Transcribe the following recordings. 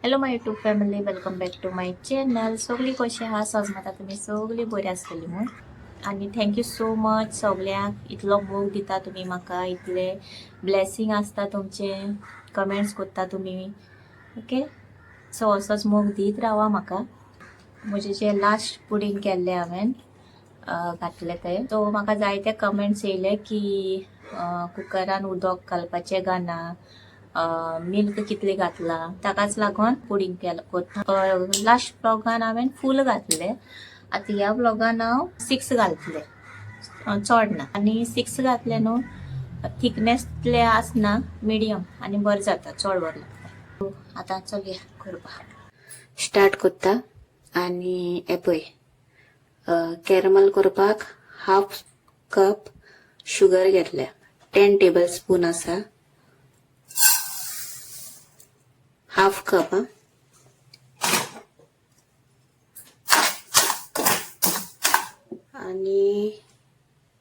Hello my YouTube family, welcome back to my channel. सगळी कशी आहा? समजता तुम्ही सगळी बरी आसतली म्हूण. आणि थँक्यू सो मच सगळ्यांक. इतलो मोग दिता तुम्ही म्हाका, इतले ब्लेसिंग आसता तुमचे, कमेंट्स करता तुम्ही. ओके, सो असोच मोग दीत रावा म्हाका. म्हजे जे लास्ट पुडिंग केल्ले हांवें घातले ते, तो म्हाका जायते कमेंट्स येयले की कुकरान उदक घालपाचें गाना, मिल्क कितले घातला, ताकाच लागून पुडिंग केलं. लास्ट ब्लॉगान हांवें फूल घातले. आता ह्या ब्लॉगान हांव 6 घालतले, चड ना. आनी 6 घातले न्हू, थिकनेस तितले आसना, मिडियम, आनी बरें जाता, चड बरें लागता. आतां चलया करपाक स्टार्ट करता. आनी हे पळय, कॅरमल करपाक हाफ कप शुगर घेतल्या. 10 टेबल स्पून आसा, हाफ कप. आणि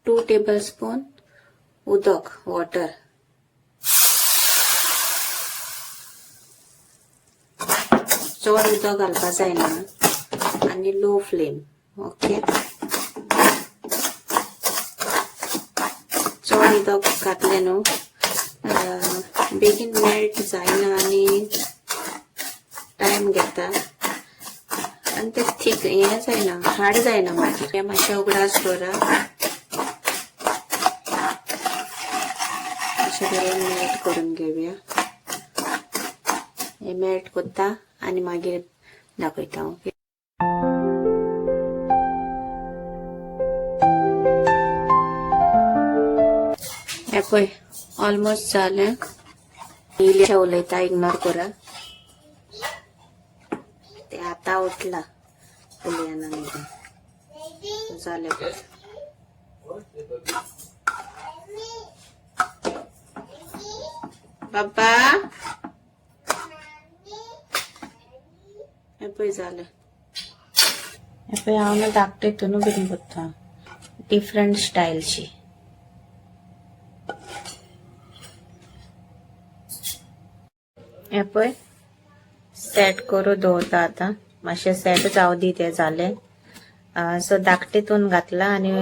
2 टेबल स्पून उदक, वॉटर. चड उदक घालपा जायना आणि लो फ्लेम. ओके, चड उदक घातले न्हू बेगीन मेल्ट जायना आणि टाइम घेता, आणि ते थिक हे जायना, हार्ड जायना. मागीर मातशें उगडास दवरा, अशें करून मेल्ट करून घेवया. हे मेल्ट करता आणि मागीर दाखयता. ओके, हे पळय ऑलमोस्ट जालें. इल्लेशें उलयता, इग्नोर करा. ते आता उठला उलयना न्ही, जालें. बाबा, हे पळय जालें. हे पळय हांव न्हू धाकटे हितून बीन करता, डिफरंट स्टायलची. हे पळय सेट करू दवरता. आतां मातशें सेट जाव दी. ते जालें. सो धाकटेतून घातला आणि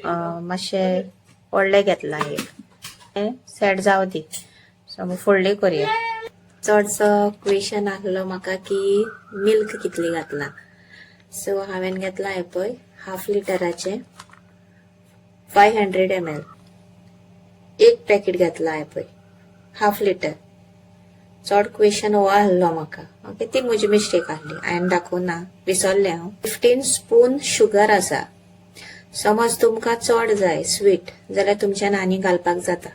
मातशें व्हडले घेतला एक. सेट जाव दी. सो फुडली करूया. चडसो क्वेश्चन आसलो म्हाका की मिल्क कितली घातला. सो हांवें घेतला हे पळय हाफ लिटराचे 500 ml. एक पॅकेट घातला. हे पळय हाफ लिटर. चड क्वेश्चन हो आसलो म्हाका. ओके, ती म्हजी मिस्टेक आसली, हांवें दाखोवना, विसरलें हांव. 15 स्पून शुगर आसा. समज तुमकां चड जाय स्वीट जाल्यार तुमच्यान आनी घालपाक जाता.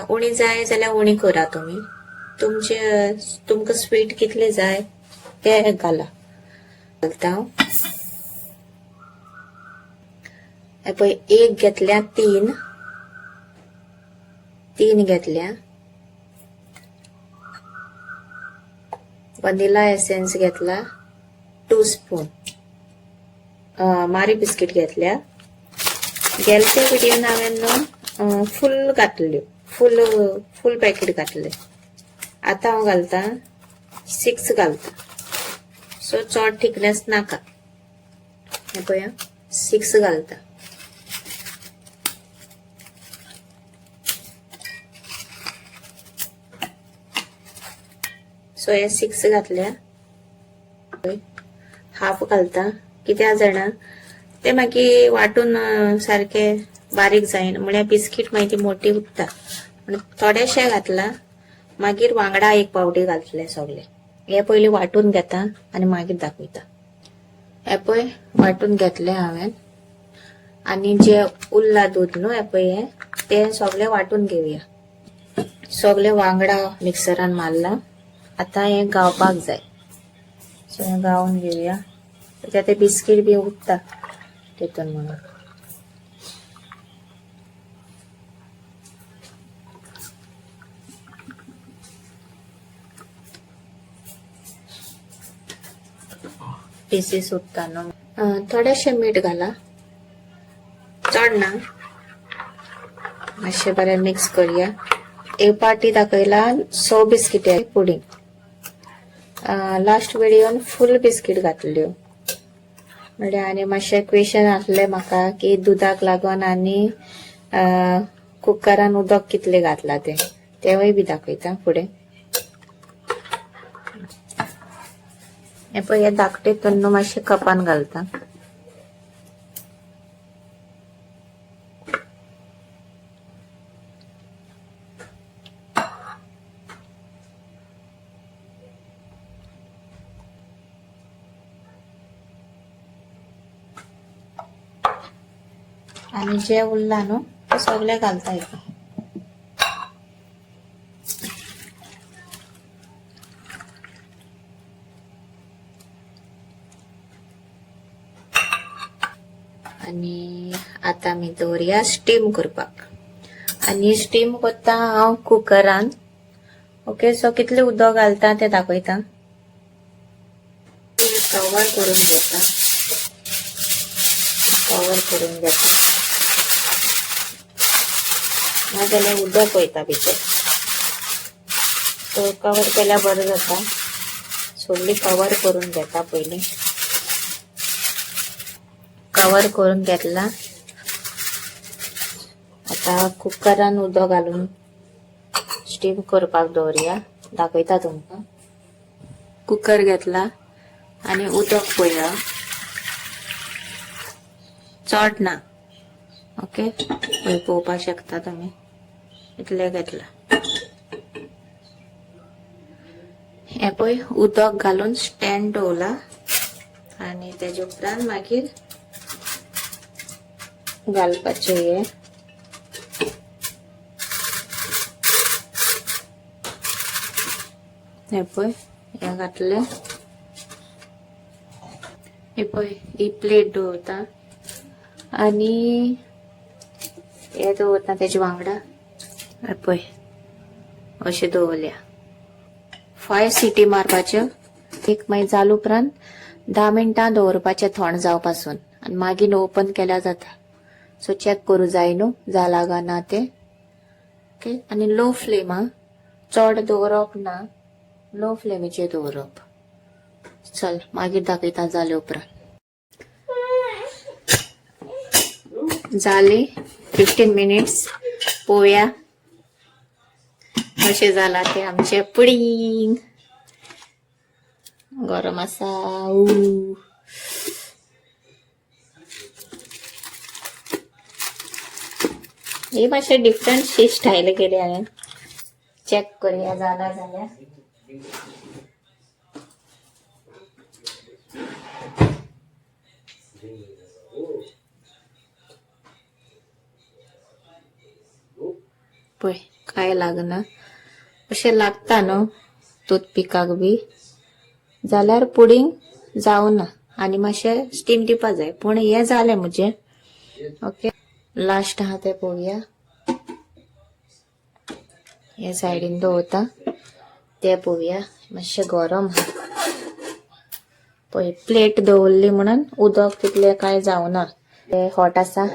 उणी जाय जाल्यार उणी करा तुमी. तुमकां स्वीट कितले जाय ते घाला. घालता हांव. हे पळय एक घेतल्या, 3 घेतल्या. वनिला एसेन्स घेतला 2 स्पून. मारी बिस्किट घेतल्या. गेलते व्हिडिओन हांवें फुल घातल्यो, फुल पॅकेट घातले. आता हांव घालता 6 घालता. सो चड थिकनेस नाका. हे पळय 6 घालता. सो हे 6 घातल्या. हाफ घालता. कित्याक जाणा ते मागीर वाटून सारखे बारीक जायना, म्हळ्यार बिस्कीट मागीर मोठी उरता. थोडेशे घातला. मागीर वांगडा एक पावटी घातले सगळे. हे पयलीं वाटून घेता आणि मागीर दाखयता. हे पळय वाटून घेतले हांवें. आणि जे उरला दूध न्हू, हे पळय ते सगळे वाटून घेवया. सगळे वांगडा मिक्सरान मारला. आता हे गावपाक जाय. सो हे गावून घेवया. ते बिस्कीट बी उरता तेतून म्हणून. पीसीस उरता न्हू. थोडेशे मीठ घाला, चड ना. मातशें बरें मिक्स करूया. एक पाटी दाखयला 100 बिस्किट पुडिंग. लास्ट व्हिडिओन फुल बिस्कीट घातल्यो म्हणजे आनी मातशे क्वेश्चन आसले म्हाका की दुधाक लागून आनी कुकरान उदक कितले घातला तेवूय बी दाखयता फुडें. हे पळय हे धाकटे तन्नू मातशे कपान घालता. आणि जे उरला न्हू ते सगळे घालता येता. आणि आता आमी दवरया स्टीम करपाक. आणि स्टीम करता हांव कुकरान. ओके, सो कितले उदक घालता ते दाखयता. कवर करून घेता. कवर करून घेता नाजाल्यार उदक वयता भितर. सो कवर केल्यार बरें जाता. सगळी कवर करून घेता पयलीं. कवर करून घेतला. आता कुकरान उदक घालून स्टीम करपाक दवरया. दाखयता तुमकां. कुकर घेतला आणि उदक पळया चड ना. ओके, पळोवपाक शकता तुम्ही. इतले घेतला. हे पळय उदक घालून स्टँड दवरला आणि तेजे उपरांत मागीर घालपाचे हे पळय हे घातले. हे पळय ही प्लेट दवरता आणि हे दवरता तेजे वांगडा. हे पळय अशें दवरल्या. 5 सिटी मारपाच्यो. एक मागीर जाल उपरांत 10 मिनटां दवरपाचें थंड जावपासून आणि मागीर ओपन केल्यार जाता. सो चेक करू जाय न्हू जाला काय ना ते. ओके, आणि लो फ्लेम चड दवरप ना. लो फ्लेमीचेर दवरप. चल मागीर दाखयता जाले उपरांत. जाले 15 मिनिट्स. पळोवया कशें जाला ते आमचे पुडिंग. गरम आसा. हे मातशे डिफरंट स्टाईल केले हांवें. चेक करूया जाला जाल्यार. पळय काय लागना. अशें लागता न्हू टूथपिकाक बी जाल्यार पुडिंग जावना आनी मातशें स्टीम दिवपा जाय. पूण हे जालें म्हजें. ओके, लास्ट आहा ते पळोवया. हे सायडीन दवरता ते पळोवया. मातशें गरम पळय. प्लेट दवरली म्हणून उदक तितलें काय जावना. ते हॉट आसा.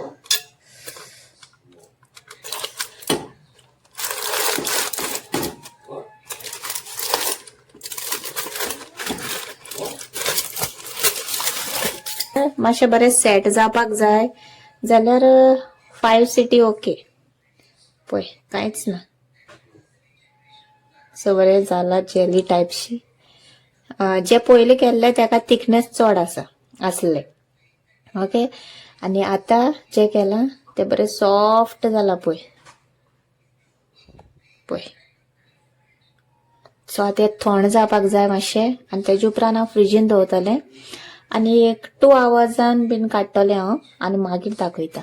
मातशें बरें सेट जावपाक जाय जाल्यार 5 सिटी ओके. पळय कांयच ना. सो बरें जाला जेली टायपशी. जे पयलीं केल्ले तेका थिकनेस चड आसले. ओके, आणि आता जे केला ते बरें सॉफ्ट जाला पळय. पळय सो आतां थंड जावपाक जाय मातशें आनी तेजे उपरांत हांव फ्रिजीन दवरतलें आनी एक 2 आवर्सान बीन काडटलें हांव आनी मागीर दाखयता.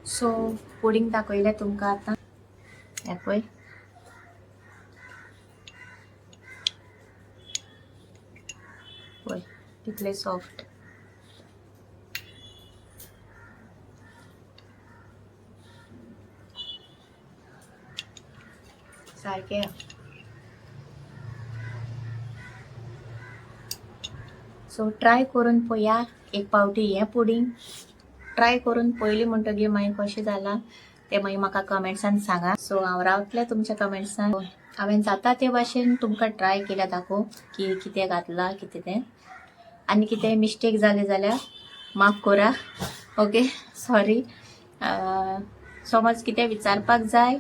सो पुडिंग दाखयलें तुमकां आतां. हे पळय पळय कितले सॉफ्ट. सारकें सो ट्राय करून पळया एक पावटी हें पुडींग ट्राय करून पयली म्हणटगीर मागीर कशें जालां ते मागीर म्हाका कमेंट्सान सांगा. सो हांव रावतलें तुमच्या कमेंट्सान. हांवें जाता ते भाशेन तुमकां ट्राय केल्या दाखोव की कितें घातलां कितें तें, आनी कितें मिस्टेक जालें जाल्यार माफ करा. Okay sorry. समज कितें विचारपाक जाय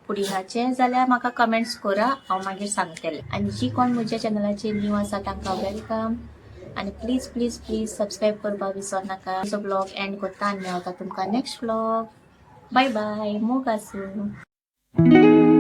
पुडिंगाचें जाल्यार म्हाका कमेंट्स करा, हांव मागीर सांगतलें. आनी जी कोण म्हज्या चॅनलाचेर न्यू आसा तांकां वेलकम. आनी प्लीज प्लीज प्लीज सबस्क्राईब करपाक विसर नाका. जो ब्लॉग एंड करता आनी मेळटा तुमकां नेक्स्ट ब्लॉग. Bye bye. मोग आसूं.